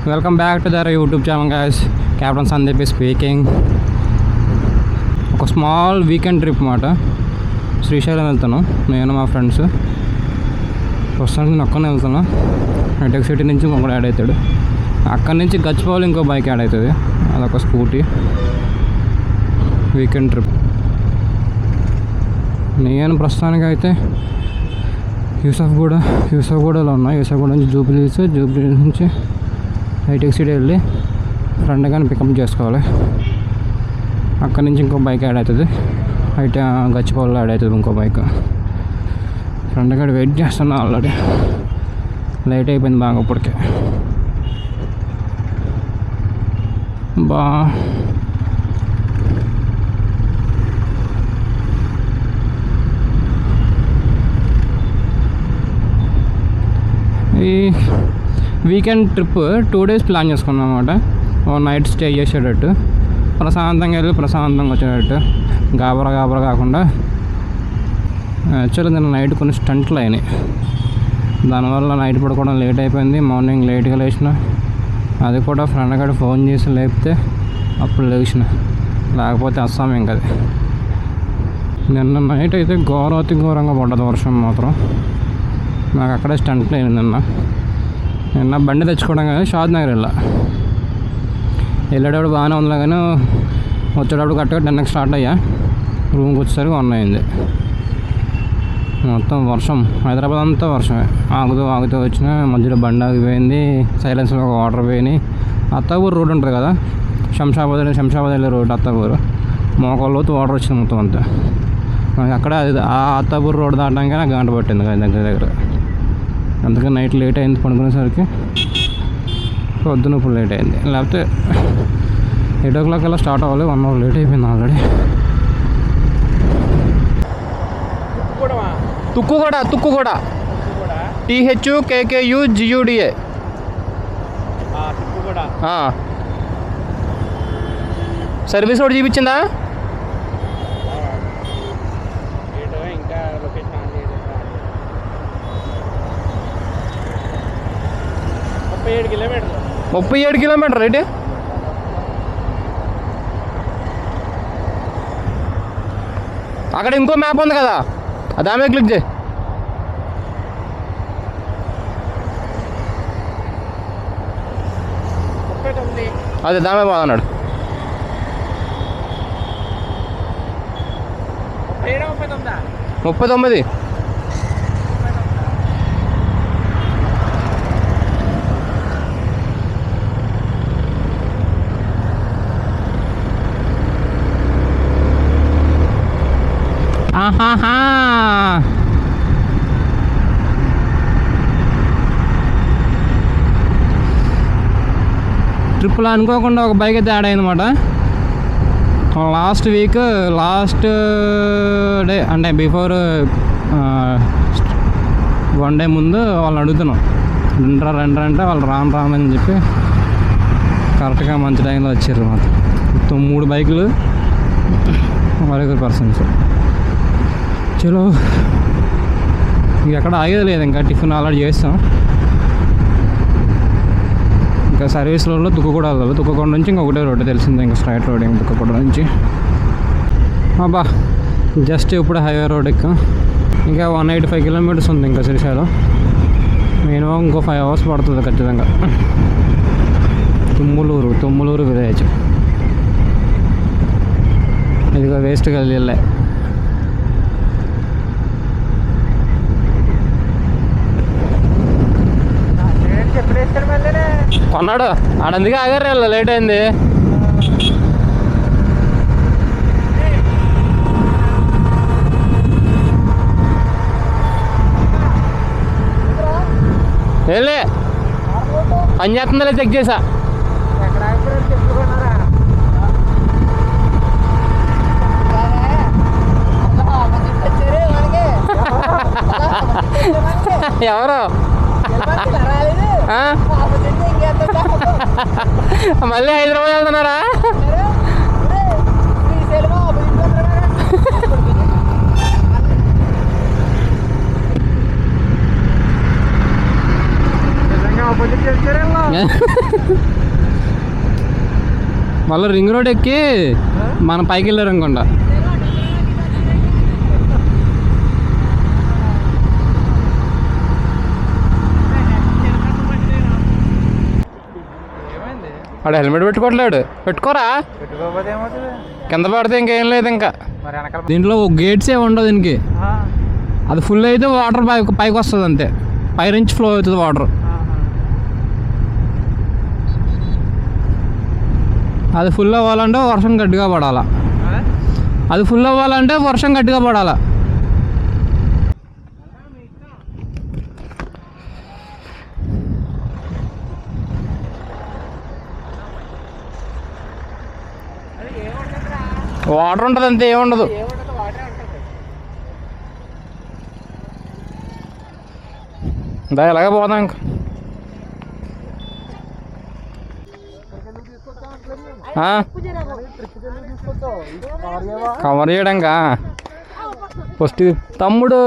Welcome back to their YouTube channel guys. Captain Sandeep speaking. ఒక small weekend trip మాట. శ్రీశైలం వెళ్తాను నేను మా ఫ్రెండ్స్. ప్రస్తుతానికి నేను ఒక్కనే వెళ్తాను. హైటెక్ సిటీ నుంచి ఇంకొకటి యాడ్ అవుతాడు. అక్కడి నుంచి గచ్చిపోవాలి ఇంకో బైక్ యాడ్ అవుతుంది, అదొక స్కూటీ. Weekend trip. నేను ప్రస్తుతానికి అయితే యూసఫ్గూడలో ఉన్నా. యూసఫ్గూడ నుంచి జూబ్లీ నుంచి హైటెక్ సిటీ వెళ్ళి ఫ్రెండ్ కానీ పికప్ చేసుకోవాలి. అక్కడి నుంచి ఇంకో బైక్ యాడ్ అవుతుంది, గచ్చిపోల్లో యాడ్ అవుతుంది ఇంకో బైక్. ఫ్రెండ్ గారు వెయిట్ చేస్తున్నా, ఆల్రెడీ లేట్ అయిపోయింది బాగా ఇప్పటికే. ఈ వీకెండ్ ట్రిప్ 2 days ప్లాన్ చేసుకున్నాం అన్నమాట. ఓ నైట్ స్టే చేసేటట్టు, ప్రశాంతంగా వెళ్ళి ప్రశాంతంగా వచ్చేటట్టు, గాబరా కాకుండా. యాక్చువల్లీ నేను నైట్ కొన్ని స్టంట్లు అయినాయి, దానివల్ల నైట్ పడుకోవడం లేట్ అయిపోయింది. మార్నింగ్ లేట్గా లేచిన, అది కూడా ఫ్రెండ్ గారు ఫోన్ చేసి లేపితే అప్పుడు లేచిన, లేకపోతే అస్సాం ఇంకా. అది నిన్న నైట్ అయితే ఘోరంగా పడ్డది వర్షం మాత్రం. నాకు అక్కడే స్టంట్లు అయింది. నిన్న బండి తెచ్చుకోవడం కానీ షాద్ నగర్ వెళ్ళేటప్పుడు బాగానే ఉంది, కానీ వచ్చేటప్పుడు కరెక్ట్గా 10కి స్టార్ట్ అయ్యా. రూమ్కి వచ్చేసరికి 1 అయింది. మొత్తం వర్షం, హైదరాబాద్ అంతా వర్షమే. ఆగుతూ వచ్చిన మధ్యలో బండి ఆగిపోయింది, సైలెన్స్లో వాటర్ పోయినాయి. అత్తాపూర్ రోడ్ ఉంటుంది కదా, శంషాబాద్ వెళ్ళే రోడ్. అత్తాపూర్ మోకాళ్ళలోతు వాటర్ వచ్చింది మొత్తం అంతా. నాకు అక్కడ ఆ అత్తాపూర్ రోడ్ దాటడానికి నాకు గంట పట్టింది దగ్గర. అందుకని నైట్ లేట్ అయింది పడుకునేసరికి. పొద్దున ఇప్పుడు లేట్ అయింది, లేకపోతే 8 o'clock అలా స్టార్ట్ అవ్వాలి. 1 hour లేట్ అయిపోయింది already. Thukkuguda THUKKUGUDA. Service road చూపించిందా? ఇంకా 37 కిలోమీటర్ రైట్. అక్కడ ఇంకో మ్యాప్ ఉంది కదా, దాని మీద క్లిక్ చేయి. అదే దాని మీద పోదన్నాడు. 39. ట్రిప్లో అనుకోకుండా ఒక బైక్ అయితే యాడ్ అయిందన్నమాట. లాస్ట్ డే అంటే బిఫోర్ 1 day ముందు వాళ్ళని అడుగుతున్నాం, రండి అంటే వాళ్ళు రామని చెప్పి కరెక్ట్గా మంచి టైంలో వచ్చారు. మొత్తం 3 బైకులు, 1 పర్సన్స్. చలో, ఎక్కడ ఆగేది లేదు. ఇంకా టిఫిన్ ఆల్రెడీ చేస్తాం. ఇంకా సర్వీస్ రోడ్లో తుక్కుగూడ నుంచి ఇంకొకటే రోడ్డు తెలిసిందే, ఇంకా స్ట్రైట్ రోడ్ ఏమి తుక్కుగూడ నుంచి. అబ్బా, జస్ట్ ఇప్పుడు హైవే రోడ్ ఎక్కా. ఇంకా 185 kilometers ఉంది ఇంకా శ్రీశైలం. మినిమం ఇంకో 5 hours పడుతుంది ఖచ్చితంగా. తుమ్మలూరు విలేజ్. ఇదిగో వేస్ట్గా వెళ్ళే. కొన్నాడు ఆడందుకే ఆగారు, లేట్ అయింది. వెళ్ళే పని చేస్తుందా చెక్ చేసా. ఎవరు మళ్ళీ హైదరాబాద్ వెళ్తున్నారా? మళ్ళీ రింగ్ రోడ్ ఎక్కి మనం పైకి వెళ్ళారు అనుకుంటా. వాడు హెల్మెట్ పెట్టుకోవట్లేడు. పెట్టుకోరా, కింద పడితే ఇంకేం లేదు. ఇంకా దీంట్లో గేట్స్ ఏ ఉండవు దీనికి. అది ఫుల్ అయితే వాటర్ పైకి వస్తుంది అంతే, పై నుంచి ఫ్లో అవుతుంది వాటర్. అది ఫుల్ అవ్వాలంటే వర్షం గట్టిగా పడాలా. అది ఫుల్ అవ్వాలంటే వర్షం గట్టిగా పడాలా. వాటర్ ఉంటుంది అంతే, ఏముండదు. దా ఎలాగే పోదాం ఇంక. కవర్ చేయడంకా ఫస్ట్ తమ్ముడు.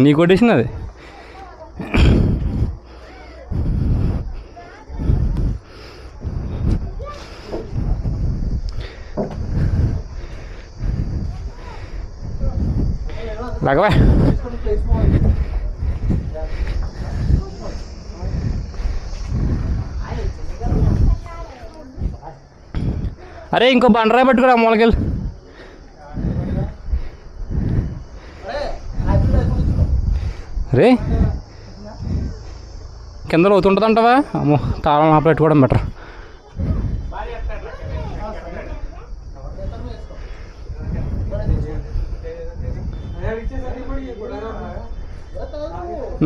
నీ కొట్టేసింది అది. లాగవా. అరే ఇంకో బండరాయి పట్టుకురా మూలకెళ్ళి. రే కింద అవుతుంటుందంటావా? అమ్మో, తాళం ఆప పెట్టుకోవడం బెటర్.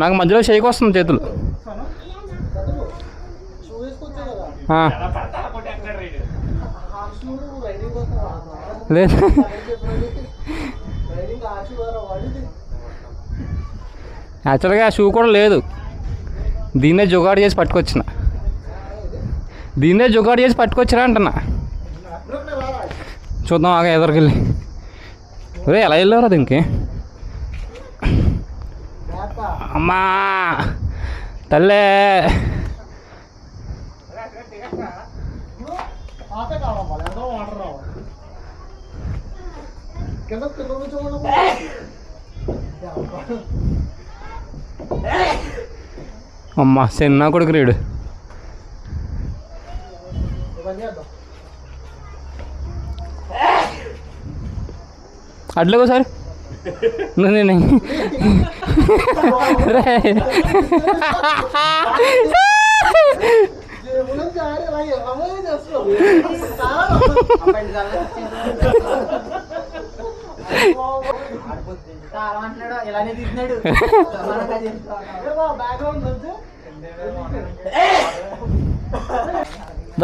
నాకు మధ్యలో షేక్ వస్తుంది చేతులు. లేదు, యాక్చువల్గా ఆ షూ కూడా లేదు. దీన్నే జుగాడు చేసి పట్టుకొచ్చిన. అంటున్నా. చూద్దాం ఆగా ఎదురుకెళ్ళి. అదే ఎలా వెళ్ళారా దీనికి? అమ్మా తల్లే. అమ్మా చిన్న కొడుకు రేడు. అట్లేకో సార్ నేను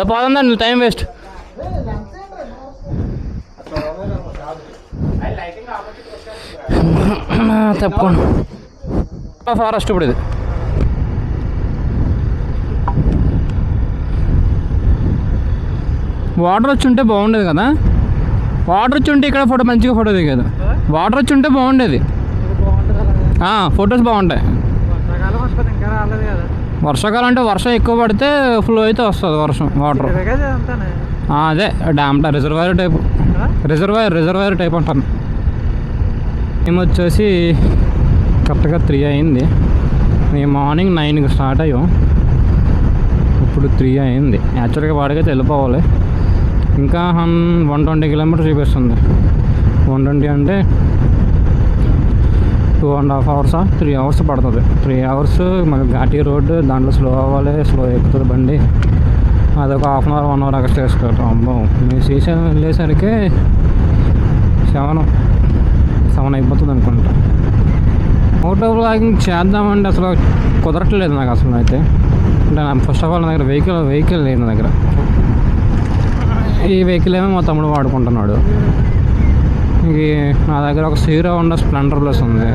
పోదండి, టైం వేస్ట్. తప్పకుండా ఫారెస్ట్ ఇప్పుడు ఇది. వాటర్ వచ్చి ఉంటే బాగుండేది కదా. వాటర్ వచ్చి ఉంటే ఇక్కడ ఫోటో మంచిగా ఫోటో దిగదు. వాటర్ వచ్చి ఉంటే బాగుండేది, ఫొటోస్ బాగుంటాయి. వర్షాకాలం అంటే వర్షం ఎక్కువ పడితే ఫ్లో అయితే వస్తుంది వర్షం వాటర్. అదే డ్యామ్ రిజర్వాయర్ టైప్ అంటాను. మేము వచ్చేసి కరెక్ట్గా 3 అయింది. మేము మార్నింగ్ 9కి స్టార్ట్ అయ్యాం, ఇప్పుడు 3 అయింది. యాక్చువల్గా వాడికైతే వెళ్ళిపోవాలి. ఇంకా 120 కిలోమీటర్స్ చూపిస్తుంది. 120 అంటే 2.5 hours 3 hours పడుతుంది. 3 hours మనకి ఘాటీ రోడ్డు, దాంట్లో స్లో అవ్వాలి, స్లో ఎక్కుతుంది బండి. అదొక 1/2 hour 1 hour ఎక్స్ట్రా వేసుకోవటం. అమ్మో, మేము శ్రీశైలం వెళ్ళేసరికి 7 అయిపోతుంది అనుకుంటా. అవుట్ వ్లాగింగ్ చేద్దామంటే అసలు కుదరట్లేదు నాకు అసలు. అయితే అంటే ఫస్ట్ ఆఫ్ ఆల్ నా దగ్గర వెహికల్ లేదు నా దగ్గర. ఈ వెహికల్ ఏమో మా తమ్ముడు వాడుకుంటున్నాడు. ఇంక నా దగ్గర ఒక హీరో హోండా స్ప్లెండర్ ప్లస్ ఉంది,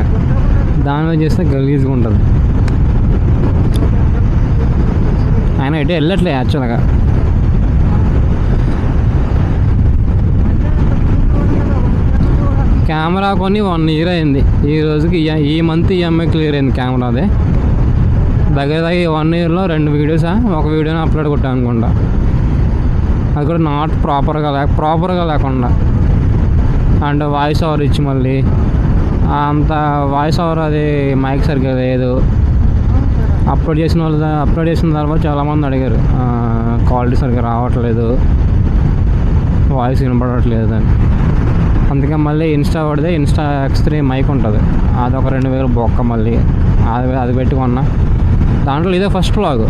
దాని మీద చేస్తే గలీజ్గా ఉంటుంది. ఆయన ఎటు వెళ్ళట్లేదు యాక్చువల్గా. కెమెరా కొని 1 year అయింది. ఈ రోజుకి ఈ మంత్ ఈఎంఐ క్లియర్ అయింది కెమెరాది. దగ్గర 1 yearలో 2 వీడియోసా, ఒక వీడియోని అప్లోడ్ కొట్టాను అనుకుంటా. అది కూడా నాట్ ప్రాపర్గా లేకుండా. అండ్ వాయిస్ ఓవర్ ఇచ్చి మళ్ళీ అంత వాయిస్ ఓవర్ అది మైక్ సరిగ్గా లేదు. అప్లోడ్ చేసిన తర్వాత చాలామంది అడిగారు క్వాలిటీ సరిగ్గా రావట్లేదు, వాయిస్ వినపడట్లేదు అని. అందుకే మళ్ళీ ఇన్స్టా X3 మైక్ ఉంటుంది, అదొక 2000 బొక్క. మళ్ళీ అది పెట్టుకున్నా. దాంట్లో ఇదే ఫస్ట్ వ్లాగ్.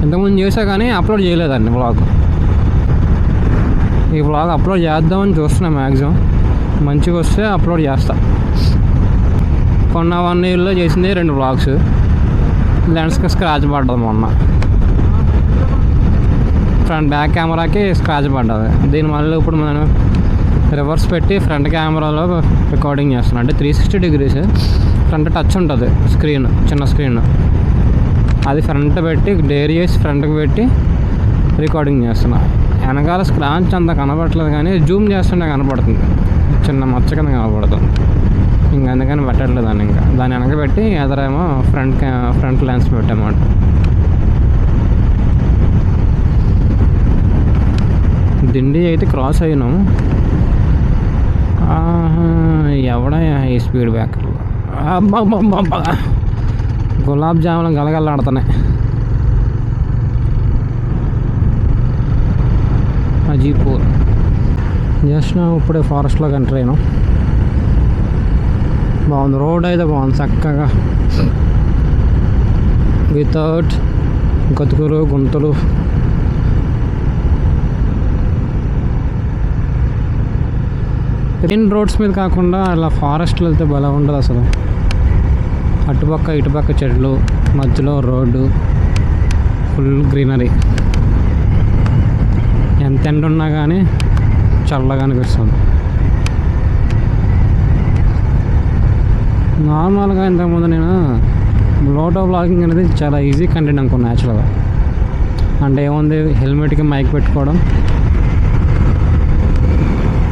ఇంతకుముందు చేసా కానీ అప్లోడ్ చేయలేదండి వ్లాగ్. ఈ వ్లాగ్ అప్లోడ్ చేద్దామని చూస్తున్నా. మ్యాక్సిమం మంచిగా వస్తే అప్లోడ్ చేస్తా. కొన్న 1 yearలో చేసింది 2 వ్లాగ్స్. లెన్స్కి స్క్రాచ్ పడ్డది మొన్న, ఫ్రంట్ బ్యాక్ కెమెరాకి స్క్రాచ్ పడ్డది. దీని మళ్ళీ ఇప్పుడు నేను రివర్స్ పెట్టి ఫ్రంట్ కెమెరాలో రికార్డింగ్ చేస్తున్నాను. అంటే 360 degrees ఫ్రంట్ టచ్ ఉంటుంది స్క్రీన్, చిన్న స్క్రీన్. అది ఫ్రంట్ పెట్టి డేర్ చేసి ఫ్రంట్కి పెట్టి రికార్డింగ్ చేస్తున్నా. వెనకాల స్క్రాచ్ అంత కనపడట్లేదు కానీ జూమ్ చేస్తుంటే కనపడుతుంది, చిన్న మచ్చ కింద కనపడుతుంది. ఇంకా అందుకని పెట్టట్లేదు దాన్ని. ఇంకా దాన్ని వెనక పెట్టి ఎదరేమో ఫ్రంట్ లెన్స్ పెట్టామాట. దిండి అయితే క్రాస్ అయినాం. ఎవడా ఈ స్పీడ్ బ్రేకర్. గులాబ్ జాములు గలగలాడుతున్నాయి. అజీపూర్ జస్ట్ ఇప్పుడే ఫారెస్ట్లోకి ఎంటర్ అయినాం. బాగుంది, రోడ్ అయితే బాగుంది చక్కగా, వితౌట్ గతుకులు గుంతలు. మెయిన్ రోడ్స్ మీద కాకుండా అలా ఫారెస్ట్లో వెళ్తే భలే ఉండదు అసలు. అటుపక్క ఇటుపక్క చెట్లు, మధ్యలో రోడ్డు, ఫుల్ గ్రీనరీ. ఎంత ఎండ ఉన్నా కానీ చల్లగా అనిపిస్తుంది. నార్మల్గా ఇంతకుముందు నేను లోటో బ్లాగింగ్ అనేది చాలా ఈజీ కంటెంట్ అనుకున్నాను యాక్చువల్గా. అంటే ఏముంది, హెల్మెట్కి మైక్ పెట్టుకోవడం,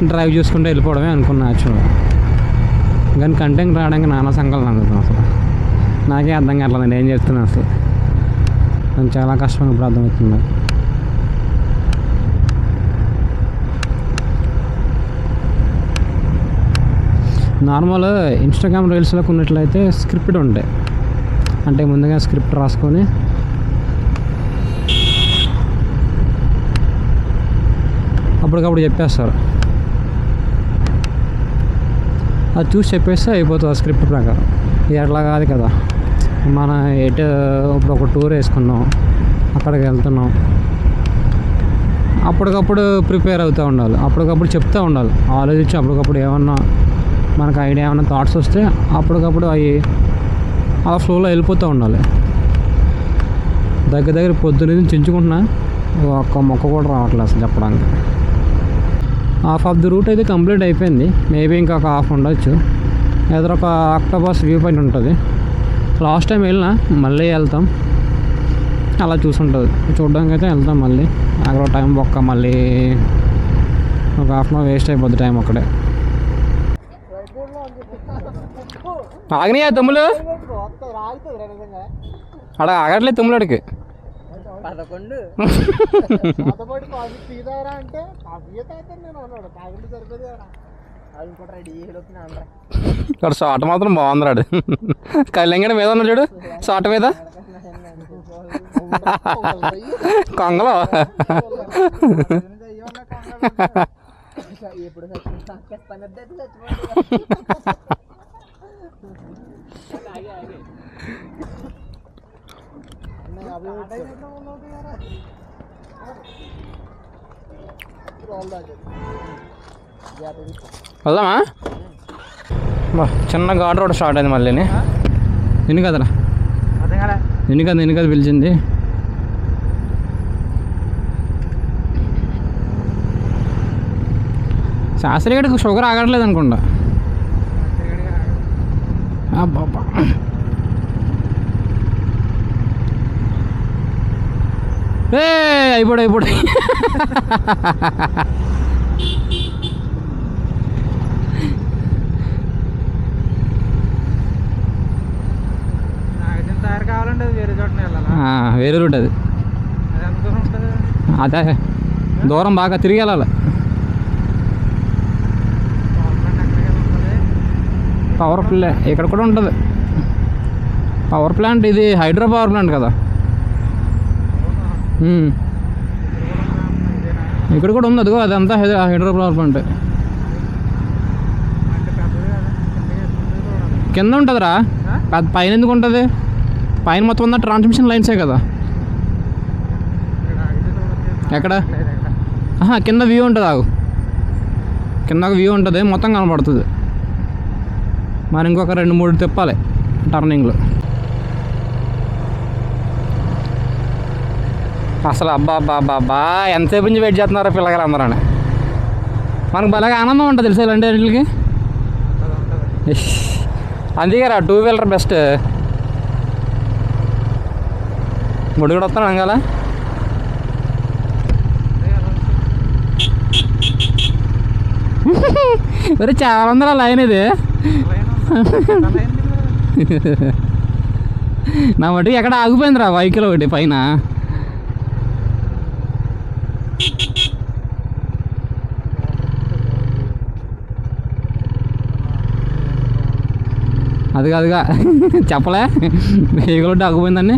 డ్రైవ్ చూసుకుంటే వెళ్ళిపోవడమే అనుకున్నా యాక్చువల్గా. కానీ కంటెంట్ రావడానికి నానా సంకలనం అనుకున్నాను. అసలు నాకే అర్థం కావట్లేదు నేను ఏం చెప్తున్నాను అసలు. నాకు చాలా కష్టంగా ఇప్పుడు అర్థమవుతుంది. నార్మల్ ఇన్స్టాగ్రామ్ రీల్స్లో కొన్నట్లయితే స్క్రిప్ట్ ఉంటాయి. అంటే ముందుగా స్క్రిప్ట్ రాసుకొని అప్పటికప్పుడు చెప్పేస్తారు. అది చూసి చెప్పేస్తే అయిపోతుంది ఆ స్క్రిప్ట్ ప్రకారం. ఇది అట్లా కాదు కదా. మన ఇప్పుడు ఒక టూర్ వేసుకున్నాం, అక్కడికి వెళ్తున్నాం, అప్పటికప్పుడు ప్రిపేర్ అవుతూ ఉండాలి, అప్పటికప్పుడు చెప్తూ ఉండాలి, ఆలోచించి అప్పటికప్పుడు ఏమన్నా మనకు ఐడియా ఏమైనా థాట్స్ వస్తే అప్పటికప్పుడు అవి ఆ ఫ్లోలో వెళ్ళిపోతూ ఉండాలి. దగ్గర పొద్దున్న చించుకుంటున్నా ఒక్క మొక్క కూడా రావట్లేదు అసలు చెప్పడానికి. హాఫ్ ఆఫ్ ది రూట్ అయితే కంప్లీట్ అయిపోయింది. మేబీ ఇంకొక హాఫ్ ఉండొచ్చు. ఎదురొక ఆక్టోపస్ వ్యూ పాయింట్ ఉంటుంది. లాస్ట్ టైం వెళ్ళినా మళ్ళీ వెళ్తాం, అలా చూసుంటుంది. చూడడానికి అయితే వెళ్తాం మళ్ళీ. అక్కడ టైం బొక్క, మళ్ళీ ఒక హాఫ్ అన్ అవర్ వేస్ట్ అయిపోద్ది టైం అక్కడే. ఆగినాయా తమ్ముళ్ళు? అక్కడ ఆగట్లేదు తమ్ముడికి. 11 ఇక్కడ షార్ట్ మాత్రం బాగుంది రాడు. కళ్యాణ మీద ఉన్నా చూడు, షార్ట్ మీద కొంగలో. వెళ్దామా? చిన్న ఘాట్ రోడ్ స్టార్ట్ అయింది మళ్ళీ. ఎన్ని కదరా, ఎన్ని కదా పిలిచింది. శాస్త్రిగడికి షుగర్ ఆగట్లేదు అనుకుంటా. అబ్బా అయిపోయి దారి కావాలంటే అది వేరే చోటనే వెళ్ళాలా? వేరే రూట్ అది. అది ఎంత దూరం ఉంటుంది? అదే దూరం బాగా తిరిగి వెళ్ళాలి. పవర్ ప్లాంట్ ఇక్కడ కూడా ఉంటుంది. పవర్ ప్లాంట్ ఇది హైడ్రో పవర్ ప్లాంట్ కదా. ఇక్కడ కూడా ఉంది అదిగో, అదంతా హైడ్రో పవర్ ప్లాంట్. కింద ఉంటుందిరా, అది పైన ఎందుకు ఉంటుంది? పైన మొత్తం ఉన్న ట్రాన్స్మిషన్ లైన్సే కదా. ఎక్కడ? కింద వ్యూ ఉంటుంది. ఆగు, కింద వ్యూ ఉంటుంది, మొత్తం కనపడుతుంది. మరి ఇంకొక 2-3 తిప్పాలి టర్నింగ్లు. అసలు అబ్బా ఎంతసేపు నుంచి వెయిట్ చేస్తున్నారో పిల్లగారు అందరూ. మనకు బాగా ఆనందం ఉంటుంది తెలుసా ఇలాంటి వాటికి. అందుకే రా 2 వీలర్ బెస్ట్. ముడి కూడా వస్తాను అంగాల. మరి చాలా ఉందా లైన్ ఇది. నా మటుకు ఎక్కడ ఆగిపోయిందిరా వెహికల్ ఒకటి పైన. అది కాదుగా చెప్పలే వెహికల్ ఒకటి ఆగిపోయిందండి.